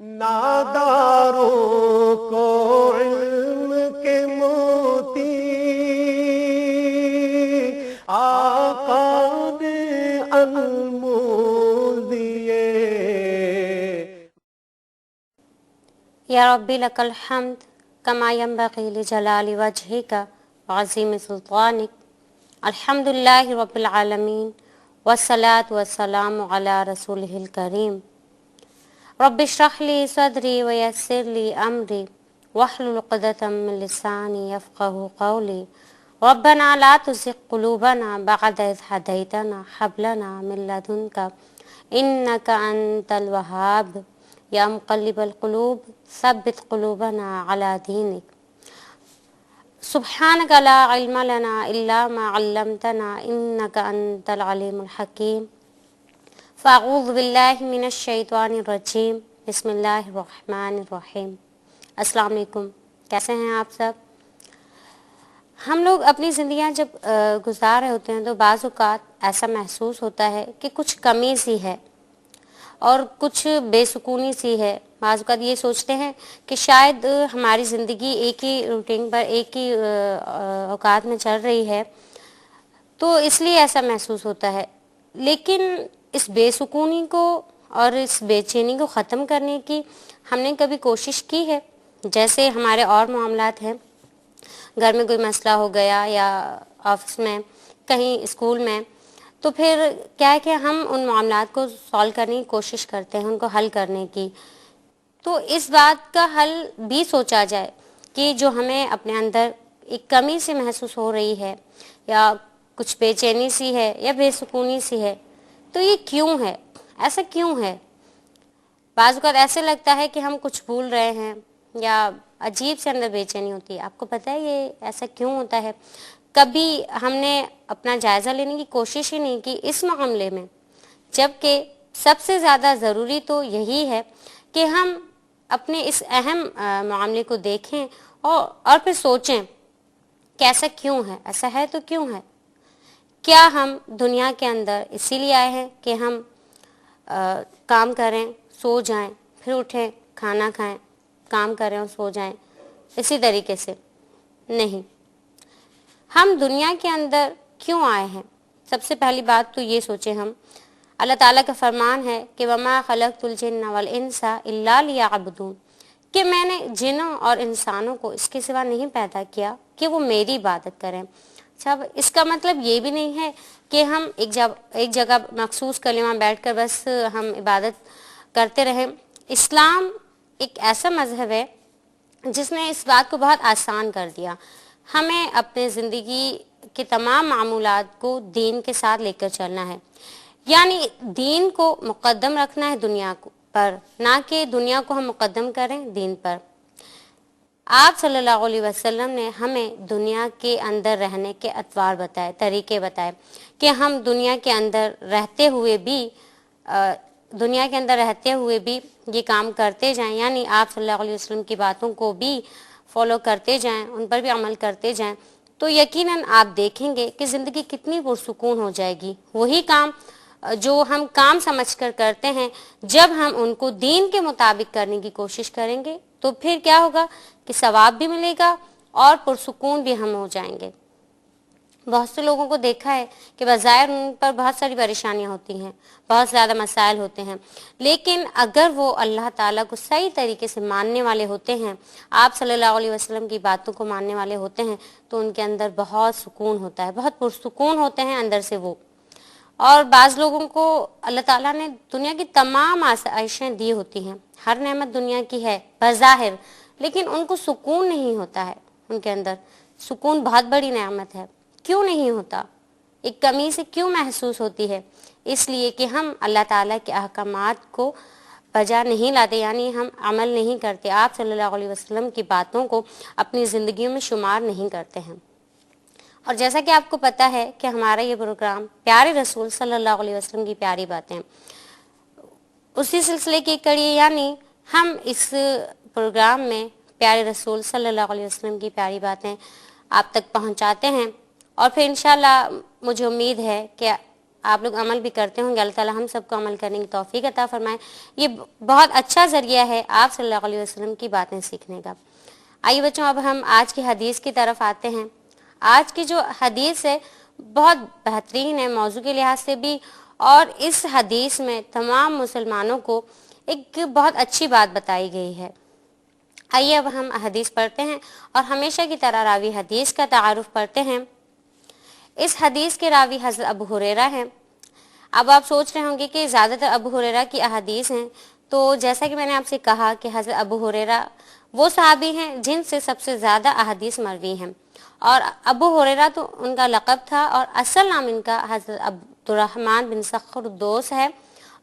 ناداروں کو علم کے موتی آقا نے انمول دیے. یا ربی لک الحمد کما ینبغی لجلال وجہک وعظیم سلطانک. الحمد للہ رب العالمین والصلاة والسلام علی رسولہ الکریم. رب اشرح لی صدری ویسر لی امری واحلل عقدۃ من لسانی یفقہوا قولی. ربنا لا تزغ قلوبنا بعد اذ ہدیتنا ہب لنا من لدنک انک انت الوہاب. یا مقلب القلوب ثبت قلوبنا علی دینک. سبحانک لا علم لنا الا ما علمتنا انک انت العلیم الحکیم. فاعوذ باللہ من الشیطان الرجیم. بسم اللہ الرحمن الرحیم. السلام علیکم. کیسے ہیں آپ سب؟ ہم لوگ اپنی زندگیاں جب گزار رہے ہوتے ہیں تو بعض اوقات ایسا محسوس ہوتا ہے کہ کچھ کمی سی ہے اور کچھ بے سکونی سی ہے. بعض اوقات یہ سوچتے ہیں کہ شاید ہماری زندگی ایک ہی روٹین پر ایک ہی اوقات میں چل رہی ہے تو اس لیے ایسا محسوس ہوتا ہے. لیکن اس بے سکونی کو اور اس بے چینی کو ختم کرنے کی ہم نے کبھی کوشش کی ہے؟ جیسے ہمارے اور معاملات ہیں، گھر میں کوئی مسئلہ ہو گیا یا آفس میں کہیں اسکول میں، تو پھر کیا ہے کہ ہم ان معاملات کو سالو کرنے کی کوشش کرتے ہیں، ان کو حل کرنے کی. تو اس بات کا حل بھی سوچا جائے کہ جو ہمیں اپنے اندر ایک کمی سے محسوس ہو رہی ہے یا کچھ بے چینی سی ہے یا بے سکونی سی ہے، تو یہ کیوں ہے؟ ایسا کیوں ہے؟ بعض اوقات ایسے لگتا ہے کہ ہم کچھ بھول رہے ہیں یا عجیب سے اندر بے چینی ہوتی ہے. آپ کو پتہ ہے یہ ایسا کیوں ہوتا ہے؟ کبھی ہم نے اپنا جائزہ لینے کی کوشش ہی نہیں کی اس معاملے میں، جبکہ سب سے زیادہ ضروری تو یہی ہے کہ ہم اپنے اس اہم معاملے کو دیکھیں اور پھر سوچیں کہ ایسا کیوں ہے، ایسا ہے تو کیوں ہے. کیا ہم دنیا کے اندر اسی لیے آئے ہیں کہ ہم کام کریں، سو جائیں، پھر اٹھیں، کھانا کھائیں، کام کریں اور سو جائیں اسی طریقے سے؟ نہیں. ہم دنیا کے اندر کیوں آئے ہیں؟ سب سے پہلی بات تو یہ سوچیں ہم. اللہ تعالیٰ کا فرمان ہے کہ وَمَا خَلَقْتُ الْجِنَّ وَالْإِنسَ إِلَّا لِيَعْبُدُونَ، کہ میں نے جنوں اور انسانوں کو اس کے سوا نہیں پیدا کیا کہ وہ میری عبادت کریں. اچھا، اس کا مطلب یہ بھی نہیں ہے کہ ہم ایک جگہ مخصوص کلمہ بیٹھ کر بس ہم عبادت کرتے رہیں. اسلام ایک ایسا مذہب ہے جس نے اس بات کو بہت آسان کر دیا. ہمیں اپنے زندگی کے تمام معمولات کو دین کے ساتھ لے کر چلنا ہے، یعنی دین کو مقدم رکھنا ہے دنیا پر، نہ کہ دنیا کو ہم مقدم کریں دین پر. آپ صلی اللہ علیہ وسلم نے ہمیں دنیا کے اندر رہنے کے اطوار بتائے، طریقے بتائے کہ ہم دنیا کے اندر رہتے ہوئے بھی یہ کام کرتے جائیں، یعنی آپ صلی اللہ علیہ وسلم کی باتوں کو بھی فالو کرتے جائیں، ان پر بھی عمل کرتے جائیں، تو یقیناً آپ دیکھیں گے کہ زندگی کتنی پرسکون ہو جائے گی. وہی کام جو ہم کام سمجھ کر کرتے ہیں، جب ہم ان کو دین کے مطابق کرنے کی کوشش کریں گے تو پھر کیا ہوگا کہ ثواب بھی ملے گا اور پرسکون بھی ہم ہو جائیں گے. بہت سے لوگوں کو دیکھا ہے کہ بظاہر ان پر بہت ساری پریشانیاں ہوتی ہیں، بہت زیادہ مسائل ہوتے ہیں، لیکن اگر وہ اللہ تعالیٰ کو صحیح طریقے سے ماننے والے ہوتے ہیں، آپ صلی اللہ علیہ وسلم کی باتوں کو ماننے والے ہوتے ہیں، تو ان کے اندر بہت سکون ہوتا ہے، بہت پرسکون ہوتے ہیں اندر سے وہ. اور بعض لوگوں کو اللہ تعالیٰ نے دنیا کی تمام آسائشیں دی ہوتی ہیں، ہر نعمت دنیا کی ہے بظاہر، لیکن ان کو سکون نہیں ہوتا ہے. ان کے اندر سکون بہت بڑی نعمت ہے. کیوں نہیں ہوتا؟ ایک کمی سے کیوں محسوس ہوتی ہے؟ اس لیے کہ ہم اللہ تعالیٰ کے احکامات کو بجا نہیں لاتے، یعنی ہم عمل نہیں کرتے، آپ صلی اللہ علیہ وسلم کی باتوں کو اپنی زندگیوں میں شمار نہیں کرتے ہیں. اور جیسا کہ آپ کو پتہ ہے کہ ہمارا یہ پروگرام پیارے رسول صلی اللہ علیہ وسلم کی پیاری باتیں، اسی سلسلے کی کڑی، یعنی ہم اس پروگرام میں پیارے رسول صلی اللہ علیہ وسلم کی پیاری باتیں آپ تک پہنچاتے ہیں. اور پھر انشاءاللہ مجھے امید ہے کہ آپ لوگ عمل بھی کرتے ہوں گے. اللہ تعالیٰ ہم سب کو عمل کرنے کی توفیق عطا فرمائے. یہ بہت اچھا ذریعہ ہے آپ صلی اللہ علیہ وسلم کی باتیں سیکھنے کا. آئیے بچوں اب ہم آج کی حدیث کی طرف آتے ہیں. آج کی جو حدیث ہے بہت بہترین ہے موضوع کے لحاظ سے بھی, اور اس حدیث میں تمام مسلمانوں کو ایک بہت اچھی بات بتائی گئی ہے. آئیے اب ہم حدیث پڑھتے ہیں اور ہمیشہ کی طرح راوی حدیث کا تعارف کرتے ہیں. اس حدیث کے راوی حضرت ابو ہریرہ ہیں. اب آپ سوچ رہے ہوں گے کہ زیادہ تر ابو ہریرہ کی احادیث ہیں, تو جیسا کہ میں نے آپ سے کہا کہ حضرت ابو ہریرہ وہ صحابی ہیں جن سے سب سے زیادہ احادیث مروی ہیں, اور ابو ہریرہ تو ان کا لقب تھا, اور اصل نام ان کا حضرت عبد الرحمن بن صخر الدوس ہے,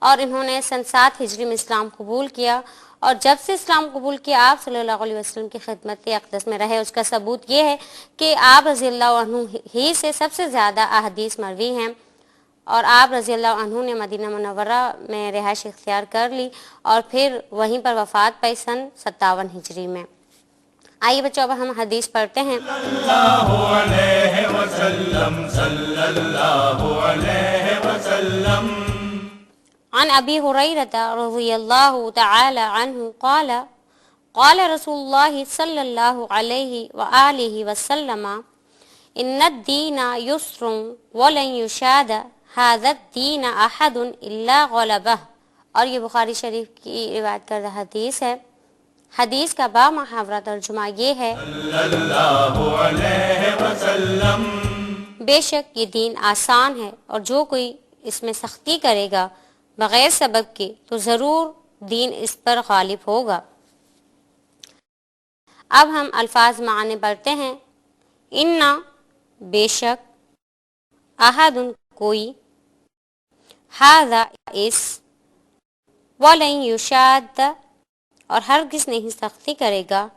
اور انہوں نے سن 7 ہجری میں اسلام قبول کیا, اور جب سے اسلام قبول کیا آپ صلی اللہ علیہ وسلم کی خدمت اقدس میں رہے. اس کا ثبوت یہ ہے کہ آپ رضی اللہ عنہ ہی سے سب سے زیادہ احادیث مروی ہیں, اور آپ رضی اللہ عنہ نے مدینہ منورہ میں رہائش اختیار کر لی اور پھر وہیں پر وفات پائی سن 57 ہجری میں. آئیے بچوں اب ہم حدیث پڑھتے ہیں. اللہ علیہ وسلم صلی اللہ علیہ وسلم. عن ابی ہریرہ رضی اللہ تعالی عنہ قال قال رسول اللہ صلی اللہ علیہ وآلہ وسلم ان الدین یسر ولن یشاد هذا الدین احد الا غلبہ. اور یہ بخاری شریف کی روایت کردہ حدیث ہے. حدیث کا با محاورہ ترجمہ یہ ہے صلی اللہ علیہ وسلم. بے شک یہ دین آسان ہے, اور جو کوئی اس میں سختی کرے گا بغیر سبب کے تو ضرور دین اس پر غالب ہوگا. اب ہم الفاظ معنی پڑھتے ہیں. انا بے شک, احد کوئی, ھذا اس, ولن یشاد اور ہرگز نہیں سختی کرے گا,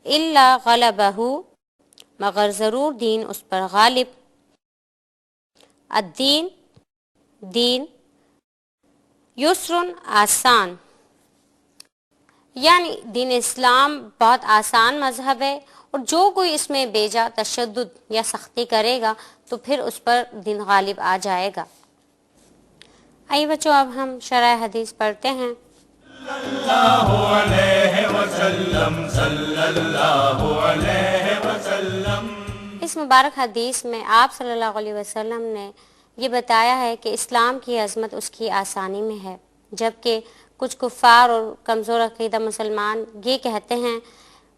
الا غلبہ مگر ضرور دین اس پر غالب. الدین دین, یسر آسان, یعنی دین اسلام بہت آسان مذہب ہے, اور جو کوئی اس میں بیجا تشدد یا سختی کرے گا تو پھر اس پر دین غالب آ جائے گا. آئیے بچوں اب ہم شرح حدیث پڑھتے ہیں. اللہ علیہ وسلم صلی اللہ علیہ وسلم. اس مبارک حدیث میں آپ صلی اللہ علیہ وسلم نے یہ بتایا ہے کہ اسلام کی عظمت اس کی آسانی میں ہے, جبکہ کچھ کفار اور کمزور عقیدہ مسلمان یہ کہتے ہیں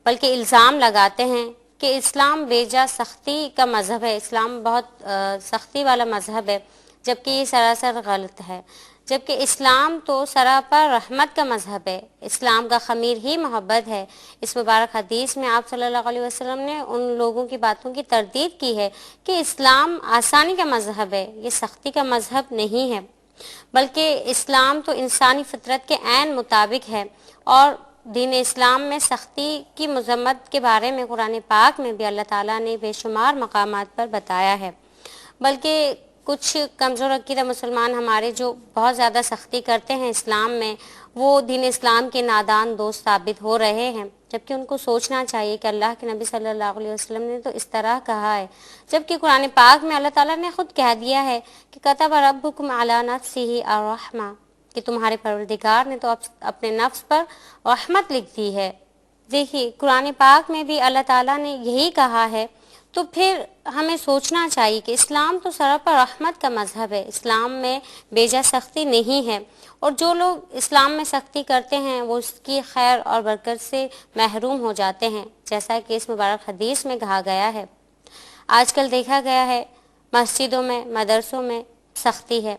بلکہ الزام لگاتے ہیں کہ اسلام بیجا سختی کا مذہب ہے, اسلام بہت سختی والا مذہب ہے, جبکہ یہ سراسر غلط ہے. جبکہ اسلام تو سراپر رحمت کا مذہب ہے, اسلام کا خمیر ہی محبت ہے. اس مبارک حدیث میں آپ صلی اللہ علیہ وسلم نے ان لوگوں کی باتوں کی تردید کی ہے کہ اسلام آسانی کا مذہب ہے, یہ سختی کا مذہب نہیں ہے, بلکہ اسلام تو انسانی فطرت کے عین مطابق ہے. اور دین اسلام میں سختی کی مذمت کے بارے میں قرآن پاک میں بھی اللہ تعالیٰ نے بے شمار مقامات پر بتایا ہے. بلکہ کچھ کمزور عقیدہ مسلمان ہمارے جو بہت زیادہ سختی کرتے ہیں اسلام میں, وہ دین اسلام کے نادان دوست ثابت ہو رہے ہیں, جبکہ ان کو سوچنا چاہیے کہ اللہ کے نبی صلی اللہ علیہ وسلم نے تو اس طرح کہا ہے, جبکہ قرآن پاک میں اللہ تعالیٰ نے خود کہہ دیا ہے کہ کتب ربکم علی نفسہ الرحمہ, کہ تمہارے پروردگار نے تو اپنے نفس پر رحمت لکھ دی ہے. دیکھیے قرآن پاک میں بھی اللہ تعالیٰ نے یہی کہا ہے, تو پھر ہمیں سوچنا چاہیے کہ اسلام تو سراپر رحمت کا مذہب ہے, اسلام میں بیجا سختی نہیں ہے, اور جو لوگ اسلام میں سختی کرتے ہیں وہ اس کی خیر اور برکت سے محروم ہو جاتے ہیں, جیسا کہ اس مبارک حدیث میں کہا گیا ہے. آج کل دیکھا گیا ہے مسجدوں میں مدرسوں میں سختی ہے.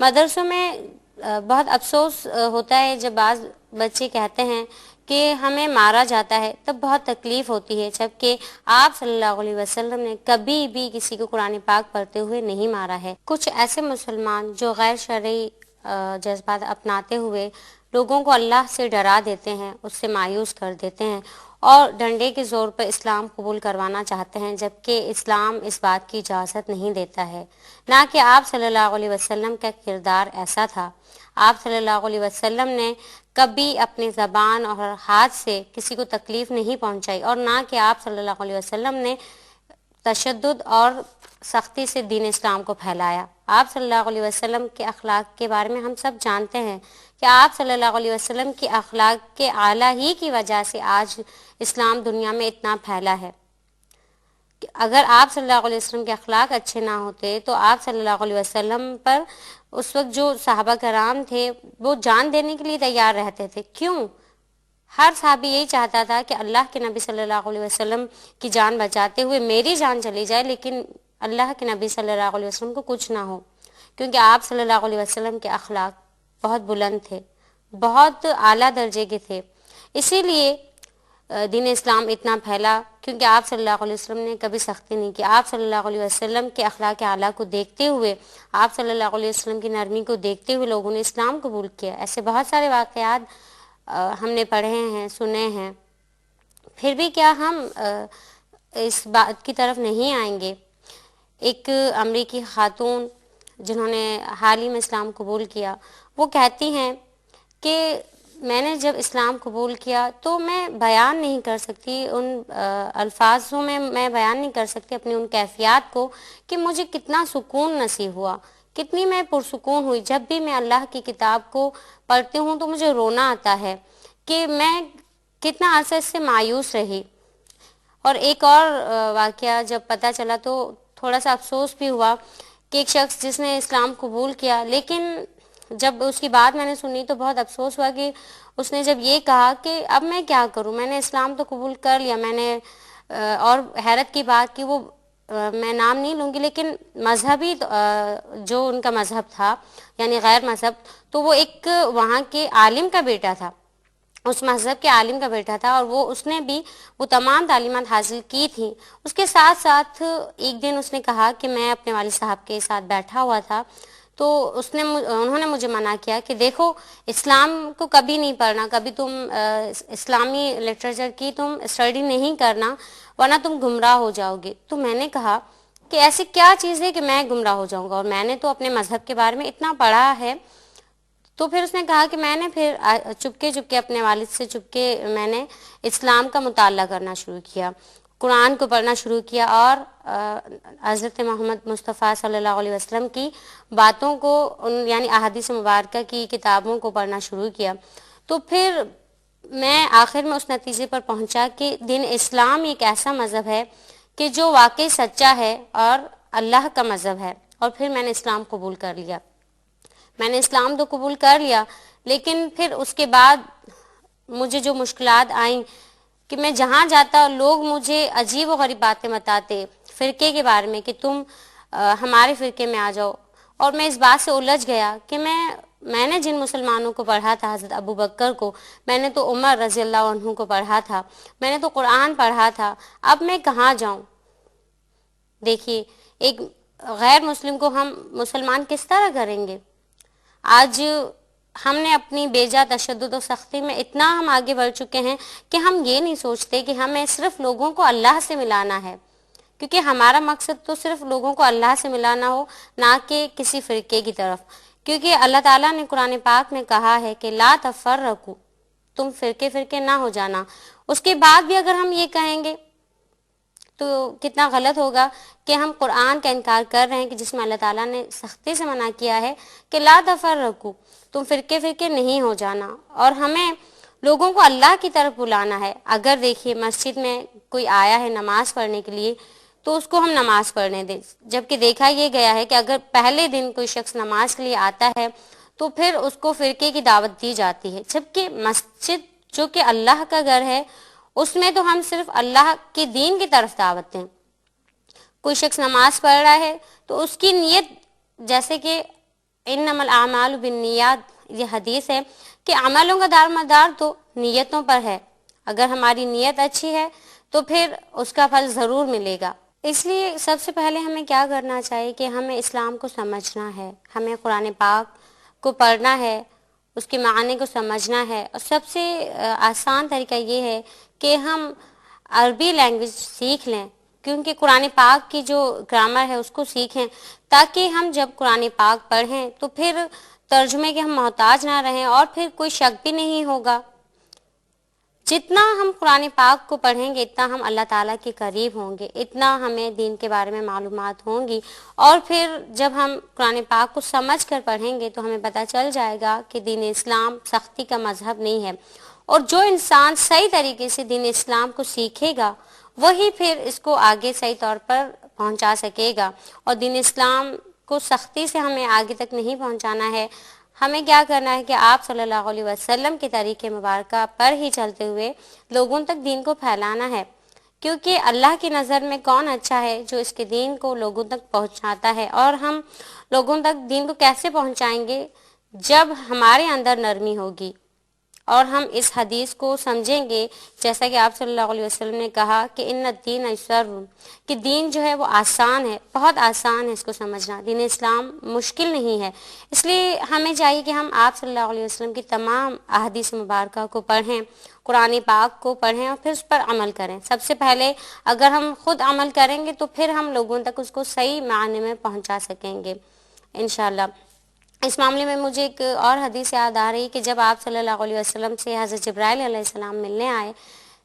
مدرسوں میں بہت افسوس ہوتا ہے جب بعض بچے کہتے ہیں کہ ہمیں مارا جاتا ہے, تب بہت تکلیف ہوتی ہے, جبکہ آپ صلی اللہ علیہ وسلم نے کبھی بھی کسی کو قرآن پاک پڑھتے ہوئے نہیں مارا ہے. کچھ ایسے مسلمان جو غیر شرعی جذبات اپناتے ہوئے لوگوں کو اللہ سے ڈرا دیتے ہیں, اس سے مایوس کر دیتے ہیں, اور ڈنڈے کے زور پر اسلام قبول کروانا چاہتے ہیں, جبکہ اسلام اس بات کی اجازت نہیں دیتا ہے. نہ کہ آپ صلی اللہ علیہ وسلم کا کردار ایسا تھا. آپ صلی اللہ علیہ وسلم نے کبھی اپنی زبان اور ہاتھ سے کسی کو تکلیف نہیں پہنچائی, اور نہ کہ آپ صلی اللہ علیہ وسلم نے تشدد اور سختی سے دین اسلام کو پھیلایا۔ آپ صلی اللہ علیہ وسلم کے اخلاق کے بارے میں ہم سب جانتے ہیں کہ آپ صلی اللہ علیہ وسلم کی اخلاق کے اعلیٰ ہی کی وجہ سے آج اسلام دنیا میں اتنا پھیلا ہے۔ اگر آپ صلی اللہ علیہ وسلم کے اخلاق اچھے نہ ہوتے تو آپ صلی اللہ علیہ وسلم پر اس وقت جو صحابہ کرام تھے وہ جان دینے کے لیے تیار رہتے تھے۔ کیوں؟ ہر صحابی یہی چاہتا تھا کہ اللہ کے نبی صلی اللہ علیہ وسلم کی جان بچاتے ہوئے میری جان چلی جائے، لیکن اللہ کے نبی صلی اللہ علیہ وسلم کو کچھ نہ ہو، کیونکہ آپ صلی اللہ علیہ وسلم کے اخلاق بہت بلند تھے، بہت اعلیٰ درجے کے تھے۔ اسی لیے دین اسلام اتنا پھیلا، کیونکہ آپ صلی اللہ علیہ وسلم نے کبھی سختی نہیں کی۔ آپ صلی اللہ علیہ وسلم کے اخلاق اعلیٰ کو دیکھتے ہوئے، آپ صلی اللہ علیہ وسلم کی نرمی کو دیکھتے ہوئے لوگوں نے اسلام قبول کیا۔ ایسے بہت سارے واقعات ہم نے پڑھے ہیں، سنے ہیں، پھر بھی کیا ہم اس بات کی طرف نہیں آئیں گے؟ ایک امریکی خاتون جنہوں نے حال ہی میں اسلام قبول کیا، وہ کہتی ہیں کہ میں نے جب اسلام قبول کیا تو میں بیان نہیں کر سکتی، ان الفاظوں میں میں بیان نہیں کر سکتی اپنی ان کیفیات کو کہ مجھے کتنا سکون نصیب ہوا، کتنی میں پرسکون ہوئی۔ جب بھی میں اللہ کی کتاب کو پڑھتی ہوں تو مجھے رونا آتا ہے کہ میں کتنا عرصہ اس سے مایوس رہی۔ اور ایک اور واقعہ جب پتہ چلا تو تھوڑا سا افسوس بھی ہوا کہ ایک شخص جس نے اسلام قبول کیا، لیکن جب اس کی بات میں نے سنی تو بہت افسوس ہوا کہ اس نے جب یہ کہا کہ اب میں کیا کروں، میں نے اسلام تو قبول کر لیا، میں نے اور حیرت کی بات کہ وہ میں نام نہیں لوں گی لیکن مذہبی جو ان کا مذہب تھا یعنی غیر مذہب، تو وہ ایک وہاں کے عالم کا بیٹا تھا، اس مذہب کے عالم کا بیٹا تھا، اور اس نے بھی وہ تمام تعلیمات حاصل کی تھیں۔ اس کے ساتھ ساتھ ایک دن اس نے کہا کہ میں اپنے والد صاحب کے ساتھ بیٹھا ہوا تھا تو انہوں نے مجھے منع کیا کہ دیکھو اسلام کو کبھی نہیں پڑھنا، کبھی تم اسلامی لٹریچر کی تم اسٹڈی نہیں کرنا ورنہ تم گمراہ ہو جاؤ گے۔ تو میں نے کہا کہ ایسی کیا چیز ہے کہ میں گمراہ ہو جاؤں گا، اور میں نے تو اپنے مذہب کے بارے میں اتنا پڑھا ہے۔ تو پھر اس نے کہا کہ میں نے پھر چپکے چپکے اپنے والد سے چپکے میں نے اسلام کا مطالعہ کرنا شروع کیا، قرآن کو پڑھنا شروع کیا، اور حضرت محمد مصطفیٰ صلی اللہ علیہ وسلم کی باتوں کو یعنی احادیث مبارکہ کی کتابوں کو پڑھنا شروع کیا۔ تو پھر میں آخر میں اس نتیجے پر پہنچا کہ دین اسلام ایک ایسا مذہب ہے کہ جو واقعی سچا ہے اور اللہ کا مذہب ہے، اور پھر میں نے اسلام قبول کر لیا۔ میں نے اسلام تو قبول کر لیا، لیکن پھر اس کے بعد مجھے جو مشکلات آئیں کہ میں جہاں جاتا لوگ مجھے عجیب و غریب باتیں بتاتے فرقے کے بارے میں کہ تم ہمارے فرقے میں آ جاؤ، اور میں اس بات سے الجھ گیا کہ میں نے جن مسلمانوں کو پڑھا تھا، حضرت ابو بکر کو، میں نے تو عمر رضی اللہ عنہ کو پڑھا تھا، میں نے تو قرآن پڑھا تھا، اب میں کہاں جاؤں؟ دیکھیے ایک غیر مسلم کو ہم مسلمان کس طرح کریں گے؟ آج ہم نے اپنی بیجا تشدد و سختی میں اتنا ہم آگے بڑھ چکے ہیں کہ ہم یہ نہیں سوچتے کہ ہمیں صرف لوگوں کو اللہ سے ملانا ہے، کیونکہ ہمارا مقصد تو صرف لوگوں کو اللہ سے ملانا ہو، نہ کہ کسی فرقے کی طرف، کیونکہ اللہ تعالیٰ نے قرآن پاک میں کہا ہے کہ لا تفرقوا، تم فرقے فرقے نہ ہو جانا۔ اس کے بعد بھی اگر ہم یہ کہیں گے تو کتنا غلط ہوگا کہ ہم قرآن کا انکار کر رہے ہیں کہ جس میں اللہ تعالیٰ نے سختی سے منع کیا ہے کہ لا تفرقوا، تم فرقے فرقے نہیں ہو جانا، اور ہمیں لوگوں کو اللہ کی طرف بلانا ہے۔ اگر دیکھیے مسجد میں کوئی آیا ہے نماز پڑھنے کے لیے تو اس کو ہم نماز پڑھنے دیں، جبکہ دیکھا یہ گیا ہے کہ اگر پہلے دن کوئی شخص نماز کے لیے آتا ہے تو پھر اس کو فرقے کی دعوت دی جاتی ہے، جبکہ مسجد جو کہ اللہ کا گھر ہے اس میں تو ہم صرف اللہ کے دین کی طرف دعوت دیں۔ کوئی شخص نماز پڑھ رہا ہے تو اس کی نیت، جیسے کہ انما الاعمال بالنیات، یہ حدیث ہے کہ عملوں کا دار مدار تو نیتوں پر ہے، اگر ہماری نیت اچھی ہے تو پھر اس کا پھل ضرور ملے گا۔ اس لیے سب سے پہلے ہمیں کیا کرنا چاہیے کہ ہمیں اسلام کو سمجھنا ہے، ہمیں قرآن پاک کو پڑھنا ہے، اس کے معنی کو سمجھنا ہے، اور سب سے آسان طریقہ یہ ہے کہ ہم عربی لینگویج سیکھ لیں، کیونکہ قرآن پاک کی جو گرامر ہے اس کو سیکھیں، تاکہ ہم جب قرآن پاک پڑھیں تو پھر ترجمے کے ہم محتاج نہ رہیں، اور پھر کوئی شک بھی نہیں ہوگا جتنا ہم قرآن پاک کو پڑھیں گے اتنا ہم اللہ تعالیٰ کے قریب ہوں گے، اتنا ہمیں دین کے بارے میں معلومات ہوں گی، اور پھر جب ہم قرآن پاک کو سمجھ کر پڑھیں گے تو ہمیں پتہ چل جائے گا کہ دین اسلام سختی کا مذہب نہیں ہے، اور جو انسان صحیح طریقے سے دین اسلام کو سیکھے گا وہی پھر اس کو آگے صحیح طور پر پہنچا سکے گا، اور دین اسلام کو سختی سے ہمیں آگے تک نہیں پہنچانا ہے۔ ہمیں کیا کرنا ہے کہ آپ صلی اللہ علیہ وسلم کے طریقے مبارکہ پر ہی چلتے ہوئے لوگوں تک دین کو پھیلانا ہے، کیونکہ اللہ کی نظر میں کون اچھا ہے؟ جو اس کے دین کو لوگوں تک پہنچاتا ہے۔ اور ہم لوگوں تک دین کو کیسے پہنچائیں گے؟ جب ہمارے اندر نرمی ہوگی اور ہم اس حدیث کو سمجھیں گے، جیسا کہ آپ صلی اللہ علیہ وسلم نے کہا کہ ان الدین یسر، کہ دین جو ہے وہ آسان ہے، بہت آسان ہے اس کو سمجھنا، دین اسلام مشکل نہیں ہے۔ اس لیے ہمیں چاہیے کہ ہم آپ صلی اللہ علیہ وسلم کی تمام احادیث مبارکہ کو پڑھیں، قرآن پاک کو پڑھیں اور پھر اس پر عمل کریں۔ سب سے پہلے اگر ہم خود عمل کریں گے تو پھر ہم لوگوں تک اس کو صحیح معنی میں پہنچا سکیں گے انشاءاللہ۔ اس معاملے میں مجھے ایک اور حدیث یاد آ رہی کہ جب آپ صلی اللہ علیہ وسلم سے حضرت جبرائیل علیہ السلام ملنے آئے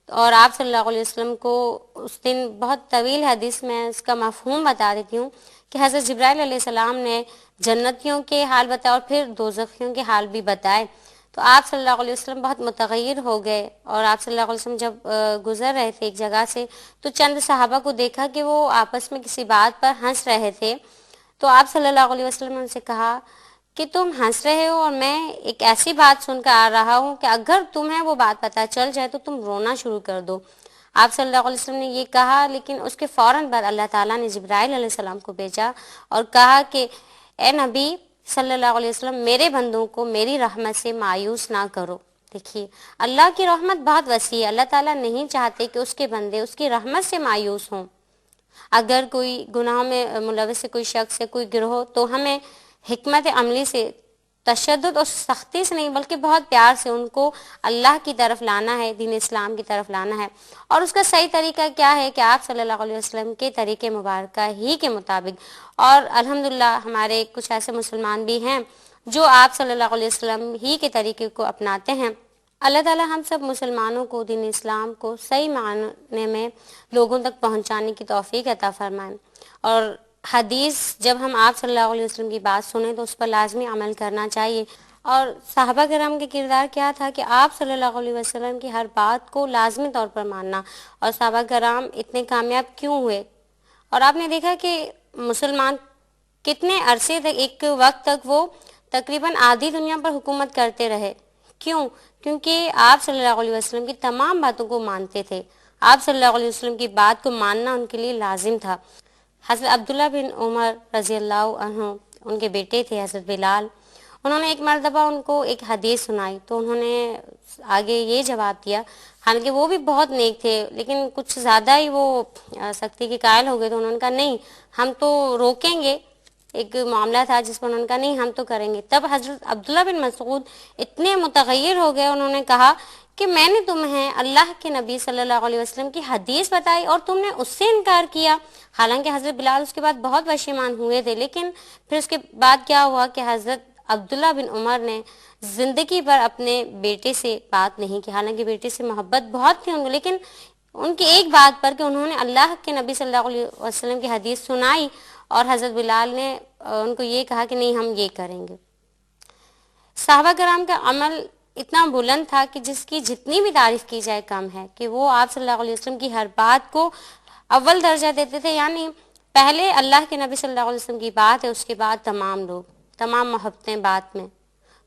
اور آپ صلی اللہ علیہ وسلم کو اس دن بہت طویل حدیث میں اس کا مفہوم بتا دیتی ہوں کہ حضرت جبرائیل علیہ السلام نے جنتیوں کے حال بتائے اور پھر دوزخیوں کے حال بھی بتائے، تو آپ صلی اللہ علیہ وسلم بہت متغیر ہو گئے، اور آپ صلی اللہ علیہ وسلم جب گزر رہے تھے ایک جگہ سے تو چند صحابہ کو دیکھا کہ وہ آپس میں کسی بات پر ہنس رہے تھے، تو آپ صلی اللہ علیہ وسلم نے ان سے کہا کہ تم ہنس رہے ہو اور میں ایک ایسی بات سن کر آ رہا ہوں کہ اگر تمہیں وہ بات پتہ چل جائے تو تم رونا شروع کر دو۔ آپ صلی اللہ علیہ وسلم نے یہ کہا، لیکن اس کے فوراً بعد اللہ تعالیٰ نے جبرائیل علیہ السلام کو بھیجا اور کہا کہ اے نبی صلی اللہ علیہ وسلم، میرے بندوں کو میری رحمت سے مایوس نہ کرو۔ دیکھیے اللہ کی رحمت بہت وسیع ہے، اللہ تعالیٰ نہیں چاہتے کہ اس کے بندے اس کی رحمت سے مایوس ہوں۔ اگر کوئی گناہوں میں ملوث ہے، کوئی شخص ہے، کوئی گروہ، تو ہمیں حکمت عملی سے، تشدد اور سختی سے نہیں بلکہ بہت پیار سے ان کو اللہ کی طرف لانا ہے، دین اسلام کی طرف لانا ہے۔ اور اس کا صحیح طریقہ کیا ہے کہ آپ صلی اللہ علیہ وسلم کے طریقے مبارکہ ہی کے مطابق، اور الحمدللہ ہمارے کچھ ایسے مسلمان بھی ہیں جو آپ صلی اللہ علیہ وسلم ہی کے طریقے کو اپناتے ہیں۔ اللہ تعالی ہم سب مسلمانوں کو دین اسلام کو صحیح معنی میں لوگوں تک پہنچانے کی توفیق عطا فرمائیں، اور حدیث جب ہم آپ صلی اللہ علیہ وسلم کی بات سنیں تو اس پر لازمی عمل کرنا چاہیے۔ اور صحابہ کرام کے کردار کیا تھا کہ آپ صلی اللہ علیہ وسلم کی ہر بات کو لازمی طور پر ماننا، اور صحابہ کرام اتنے کامیاب کیوں ہوئے؟ اور آپ نے دیکھا کہ مسلمان کتنے عرصے تک، ایک وقت تک وہ تقریباً آدھی دنیا پر حکومت کرتے رہے۔ کیوں؟ کیونکہ آپ صلی اللہ علیہ وسلم کی تمام باتوں کو مانتے تھے، آپ صلی اللہ علیہ وسلم کی بات کو ماننا ان کے لیے لازم تھا۔ حضرت عبداللہ بن عمر رضی اللہ عنہ، ان کے بیٹے تھے حضرت بلال، انہوں نے ایک مرتبہ ان کو ایک حدیث سنائی تو انہوں نے آگے یہ جواب دیا، حالانکہ وہ بھی بہت نیک تھے لیکن کچھ زیادہ ہی وہ سختی کے قائل ہو گئے، تو انہوں نے کہا نہیں ہم تو روکیں گے، ایک معاملہ تھا جس پر انہوں نے کہا نہیں ہم تو کریں گے۔ تب حضرت عبداللہ بن مسعود اتنے متغیر ہو گئے، انہوں نے کہا کہ میں نے تمہیں اللہ کے نبی صلی اللہ علیہ وسلم کی حدیث بتائی اور تم نے اس سے انکار کیا۔ حالانکہ حضرت بلال اس کے بعد بہت پشیمان ہوئے تھے، لیکن پھر اس کے بعد کیا ہوا کہ حضرت عبداللہ بن عمر نے زندگی پر اپنے بیٹے سے بات نہیں کی، حالانکہ بیٹے سے محبت بہت تھی ان کو، لیکن ان کی ایک بات پر کہ انہوں نے اللہ کے نبی صلی اللہ علیہ وسلم کی حدیث سنائی اور حضرت بلال نے ان کو یہ کہا کہ نہیں ہم یہ کریں گے۔ صحابہ کرام کا عمل اتنا بلند تھا کہ جس کی جتنی بھی تعریف کی جائے کم ہے، کہ وہ آپ صلی اللہ علیہ وسلم کی ہر بات کو اول درجہ دیتے تھے، یعنی پہلے اللہ کے نبی صلی اللہ علیہ وسلم کی بات ہے، اس کے بعد تمام لوگ، تمام محبتیں بات میں۔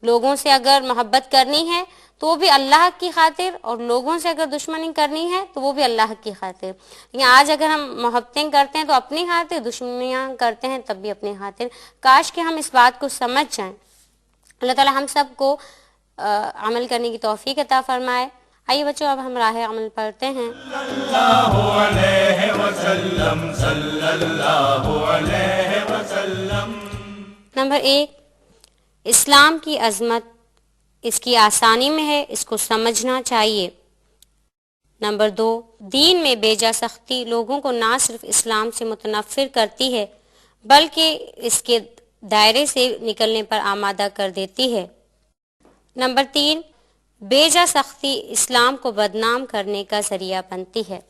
لوگوں سے اگر محبت کرنی ہے تو وہ بھی اللہ کی خاطر، اور لوگوں سے اگر دشمنی کرنی ہے تو وہ بھی اللہ کی خاطر۔ لیکن آج اگر ہم محبتیں کرتے ہیں تو اپنی خاطر، دشمنیاں کرتے ہیں تب بھی اپنی خاطر۔ کاش کہ ہم اس بات کو سمجھ جائیں۔ اللہ تعالی ہم سب کو عمل کرنے کی توفیق عطا فرمائے۔ آئیے بچوں اب ہم راہ عمل پڑھتے ہیں۔ اللہ علیہ وسلم صلی اللہ علیہ وسلم۔ نمبر 1، اسلام کی عظمت اس کی آسانی میں ہے، اس کو سمجھنا چاہیے۔ نمبر 2، دین میں بیجا سختی لوگوں کو نہ صرف اسلام سے متنفر کرتی ہے بلکہ اس کے دائرے سے نکلنے پر آمادہ کر دیتی ہے۔ نمبر 3، بیجا سختی اسلام کو بدنام کرنے کا ذریعہ بنتی ہے۔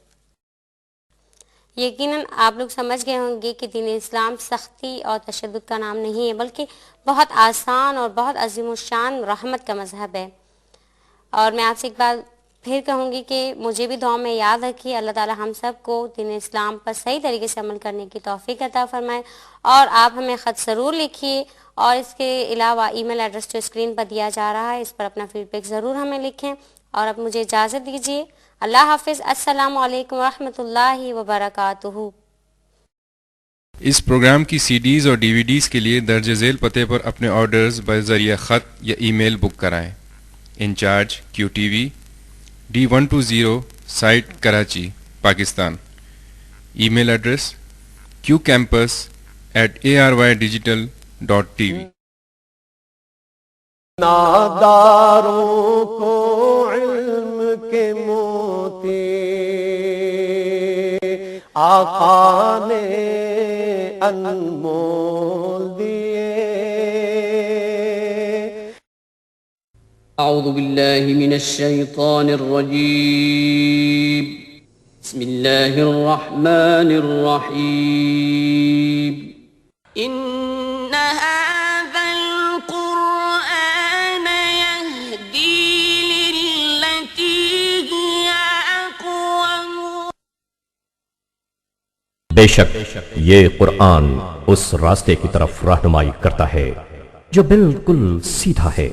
یقیناً آپ لوگ سمجھ گئے ہوں گے کہ دین اسلام سختی اور تشدد کا نام نہیں ہے، بلکہ بہت آسان اور بہت عظیم الشان رحمت کا مذہب ہے۔ اور میں آپ سے ایک بات پھر کہوں گی کہ مجھے بھی دعا میں یاد رکھیے، اللہ تعالی ہم سب کو دین اسلام پر صحیح طریقے سے عمل کرنے کی توفیق عطا فرمائے۔ اور آپ ہمیں خط ضرور لکھیے، اور اس کے علاوہ ای میل ایڈریس جو اسکرین پر دیا جا رہا ہے اس پر اپنا فیڈ بیک ضرور ہمیں لکھیں۔ اور اب مجھے اجازت دیجیے، اللہ حافظ، السلام علیکم ورحمۃ اللہ وبرکاتہ۔ اس پروگرام کی سی ڈیز اور ڈی وی ڈیز کے لیے درج ذیل پتے پر اپنے آرڈرز بذریعہ خط یا ای میل بک کرائیں۔ Incharge Q T V D120 site Karachi Pakistan. Email address qcampus@arydgital.tv۔ ناداروں کو علم کے موتی آقا نے انمول دیے۔ اعوذ باللہ من الشیطان الرجیم، بسم اللہ الرحمن الرحیم۔ ان هذا القرآن يهدي للتي هي اقوم۔ بے شک یہ قرآن اس راستے کی طرف رہنمائی کرتا ہے جو بالکل سیدھا ہے،